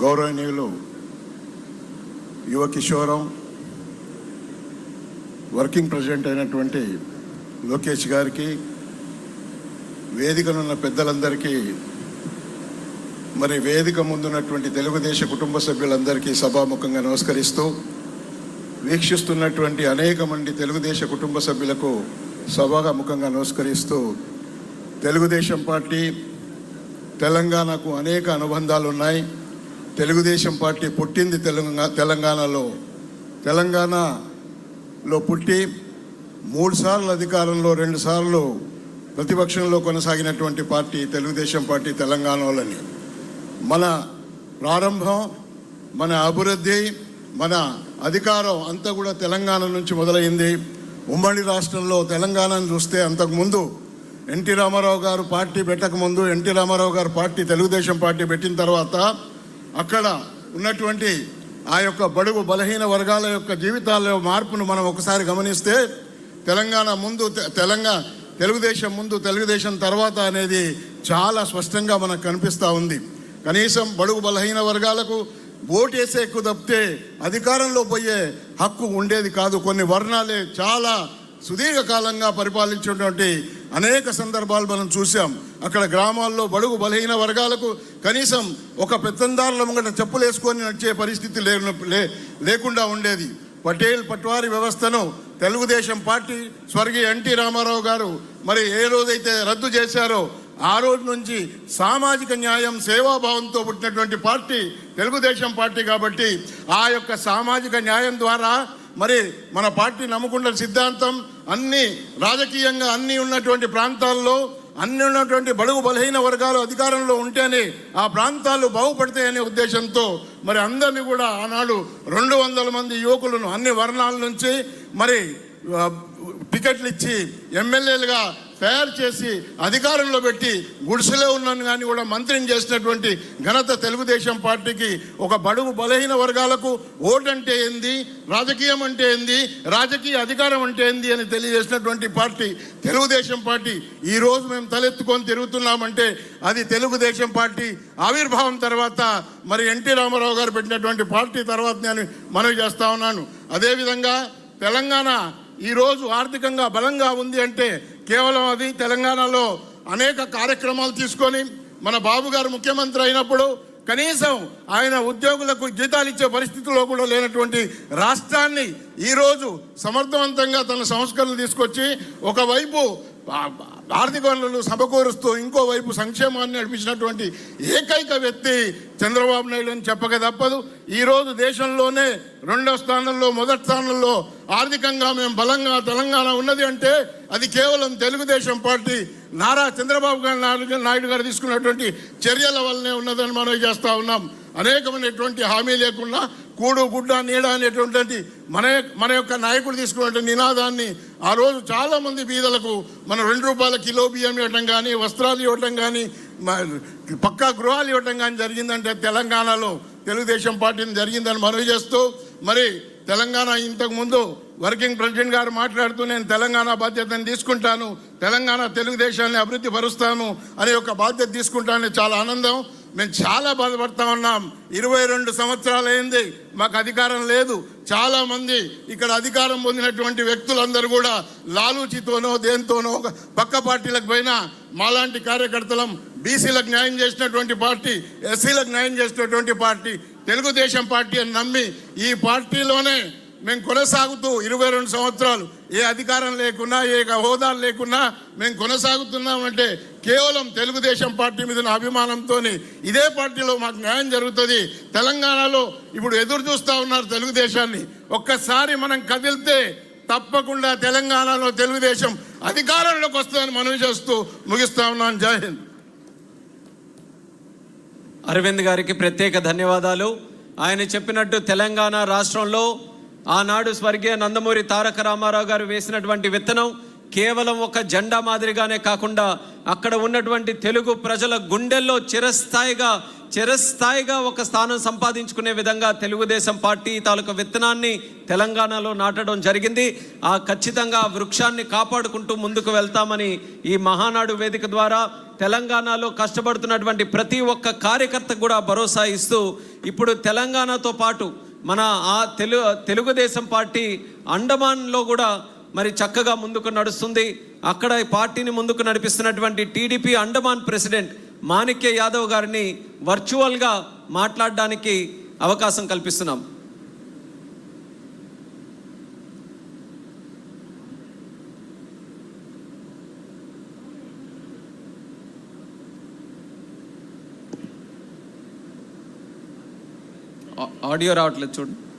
గౌరవనీయులు యువ కిషోరం working president అయినటువంటి లోకేష్ గారికి, వేదికనున్న పెద్దలందరికీ, మరి వేదిక ముందున్నటువంటి తెలుగుదేశం కుటుంబ సభ్యులందరికీ సభాముఖంగా నమస్కరిస్తూ, వీక్షిస్తున్నటువంటి అనేక మంది తెలుగుదేశం కుటుంబ సభ్యులకు సభాముఖంగా నమస్కరిస్తూ, తెలుగుదేశం పార్టీ తెలంగాణకు అనేక అనుబంధాలు ఉన్నాయి. తెలుగుదేశం పార్టీ పుట్టింది తెలంగాణలో. తెలంగాణలో పుట్టి 3 సార్లు అధికారంలో, 2 సార్లు ప్రతిపక్షంలో కొనసాగినటువంటి పార్టీ తెలుగుదేశం పార్టీ తెలంగాణలోని. మన ప్రారంభం, మన అభివృద్ధి, మన అధికారం అంతా కూడా తెలంగాణ నుంచి మొదలైంది. ఉమ్మడి రాష్ట్రంలో తెలంగాణను చూస్తే అంతకుముందు ఎన్టీ రామారావు గారు పార్టీ పెట్టకముందు, ఎన్టీ రామారావు గారు పార్టీ తెలుగుదేశం పార్టీ పెట్టిన తర్వాత అక్కడ ఉన్నటువంటి ఆ యొక్క బడుగు బలహీన వర్గాల యొక్క జీవితాల్లో మార్పును మనం ఒకసారి గమనిస్తే తెలంగాణ ముందు తెలుగుదేశం ముందు, తెలుగుదేశం తర్వాత అనేది చాలా స్పష్టంగా మనకు కనిపిస్తూ ఉంది. కనీసం బడుగు బలహీన వర్గాలకు ఓటేసే ఎక్కువ తప్పితే అధికారంలో పోయే హక్కు ఉండేది కాదు. కొన్ని వర్ణాలే చాలా సుదీర్ఘకాలంగా పరిపాలించినటువంటి అనేక సందర్భాలు మనం చూసాం. అక్కడ గ్రామాల్లో బడుగు బలహీన వర్గాలకు కనీసం ఒక పెత్తందారుల ముంగట చెప్పులు వేసుకొని నడిచే పరిస్థితి లేకుండా ఉండేది. పట్వారీ వ్యవస్థను తెలుగుదేశం పార్టీ స్వర్గీయ ఎన్టీ రామారావు గారు మరి ఏ రోజైతే రద్దు చేశారో ఆ రోజు నుంచి సామాజిక న్యాయం, సేవాభావంతో పుట్టినటువంటి పార్టీ తెలుగుదేశం పార్టీ. కాబట్టి ఆ యొక్క సామాజిక న్యాయం ద్వారా మరి మన పార్టీ నమ్ముకున్న సిద్ధాంతం అన్ని రాజకీయంగా అన్ని ఉన్నటువంటి ప్రాంతాల్లో అన్ని ఉన్నటువంటి బడుగు బలహీన వర్గాలు అధికారంలో ఉంటేనే ఆ ప్రాంతాలు బాగుపడతాయనే ఉద్దేశంతో మరి అందరినీ కూడా ఆనాడు 200 మంది యువకులను అన్ని వర్ణాల నుంచి మరి టికెట్లు ఇచ్చి ఎమ్మెల్యేలుగా తయారు చేసి అధికారంలో పెట్టి గుడిసెలో ఉన్నాను కానీ కూడా మంత్రిని చేసినటువంటి ఘనత తెలుగుదేశం పార్టీకి. ఒక బడుగు బలహీన వర్గాలకు ఓటంటే ఏంది, రాజకీయం అంటే ఏంది, రాజకీయ అధికారం అంటే ఏంది అని తెలియజేసినటువంటి పార్టీ తెలుగుదేశం పార్టీ. ఈరోజు మేము తలెత్తుకొని తిరుగుతున్నామంటే అది తెలుగుదేశం పార్టీ ఆవిర్భావం తర్వాత మరి ఎన్టీ రామారావు గారు పెట్టినటువంటి పార్టీ తర్వాత నేను మనవి చేస్తా ఉన్నాను. అదేవిధంగా తెలంగాణ ఈరోజు ఆర్థికంగా బలంగా ఉంది అంటే కేవలం అది తెలంగాణలో అనేక కార్యక్రమాలు తీసుకొని మన బాబు గారు ముఖ్యమంత్రి అయినప్పుడు కనీసం ఆయన ఉద్యోగులకు జీతాలు ఇచ్చే పరిస్థితిలో కూడా లేనటువంటి రాష్ట్రాన్ని ఈరోజు సమర్థవంతంగా తన సంస్కరణలు తీసుకొచ్చి ఒకవైపు ఆర్థిక వనరులు సమకూరుస్తూ ఇంకోవైపు సంక్షేమాన్ని నడిపించినటువంటి ఏకైక వ్యక్తి చంద్రబాబు నాయుడు అని చెప్పక తప్పదు. ఈరోజు దేశంలోనే 2వ స్థానంలో, మొదటి స్థానంలో ఆర్థికంగా మేము బలంగా తెలంగాణ ఉన్నది అంటే అది కేవలం తెలుగుదేశం పార్టీ నారా చంద్రబాబు నాయుడు గారు తీసుకున్నటువంటి చర్యల వల్లనే ఉన్నదని మనం చేస్తూ ఉన్నాం. అనేకమైనటువంటి హామీ లేకుండా కూడు గుడ్డ నీడ అనేటువంటి మన యొక్క నాయకుడు తీసుకున్నటువంటి నినాదాన్ని ఆ రోజు చాలామంది బీదలకు మన 2 రూపాయల కిలో బియ్యం ఇవ్వటం కానీ, వస్త్రాలు ఇవ్వటం కానీ, పక్కా గృహాలు ఇవ్వటం కానీ జరిగిందంటే తెలంగాణలో తెలుగుదేశం పార్టీని జరిగిందని మనవి చేస్తూ, మరి తెలంగాణ ఇంతకుముందు వర్కింగ్ ప్రెసిడెంట్ గారు మాట్లాడుతూ నేను తెలంగాణ బాధ్యతను తీసుకుంటాను, తెలంగాణ తెలుగుదేశాన్ని అభివృద్ధి పరుస్తాను అనే ఒక బాధ్యత తీసుకుంటానని చాలా ఆనందం. మేము చాలా బాధపడతా ఉన్నాం. 22 సంవత్సరాలు అయింది, మాకు అధికారం లేదు. చాలామంది ఇక్కడ అధికారం పొందినటువంటి వ్యక్తులందరూ కూడా లాలూచితోనో దేంతోనో పక్క పార్టీలకు పోయినా మాలాంటి కార్యకర్తలం బీసీలకు న్యాయం చేసినటువంటి పార్టీ, ఎస్సీలకు న్యాయం చేసినటువంటి పార్టీ తెలుగుదేశం పార్టీ అని నమ్మి ఈ పార్టీలోనే మేము కొనసాగుతూ 22 సంవత్సరాలు ఏ అధికారం లేకున్నా, ఏ హోదాలు లేకున్నా మేము కొనసాగుతున్నామంటే కేవలం తెలుగుదేశం పార్టీ మీద అభిమానంతో ఇదే పార్టీలో మాకు న్యాయం జరుగుతుంది. తెలంగాణలో ఇప్పుడు ఎదురు చూస్తూ ఉన్నారు తెలుగుదేశాన్ని. ఒక్కసారి మనం కదిలితే తప్పకుండా తెలంగాణలో తెలుగుదేశం అధికారంలోకి వస్తుందని మనవి చేస్తూ ముగిస్తా ఉన్నాను. జై హింద్. అరవింద్ గారికి ప్రత్యేక ధన్యవాదాలు. ఆయన చెప్పినట్టు తెలంగాణ రాష్ట్రంలో ఆనాడు స్వర్గీయ నందమూరి తారక రామారావు గారు వేసినటువంటి విత్తనం కేవలం ఒక జెండా మాదిరిగానే కాకుండా అక్కడ ఉన్నటువంటి తెలుగు ప్రజల గుండెల్లో చిరస్థాయిగా ఒక స్థానం సంపాదించుకునే విధంగా తెలుగుదేశం పార్టీ తాలూకు విత్తనాన్ని తెలంగాణలో నాటడం జరిగింది. ఖచ్చితంగా వృక్షాన్ని కాపాడుకుంటూ ముందుకు వెళ్తామని ఈ మహానాడు వేదిక ద్వారా తెలంగాణలో కష్టపడుతున్నటువంటి ప్రతి ఒక్క కార్యకర్తకు కూడా భరోసా ఇస్తూ ఇప్పుడు తెలంగాణతో పాటు మన తెలుగుదేశం పార్టీ అండమాన్లో కూడా మరి చక్కగా ముందుకు నడుస్తుంది. అక్కడ ఈ పార్టీని ముందుకు నడిపిస్తున్నటువంటి టీడీపీ అండమాన్ ప్రెసిడెంట్ మాణిక్య యాదవ్ గారిని వర్చువల్గా మాట్లాడడానికి అవకాశం కల్పిస్తున్నాం. ఆడియో రావట్లేదు చూడండి.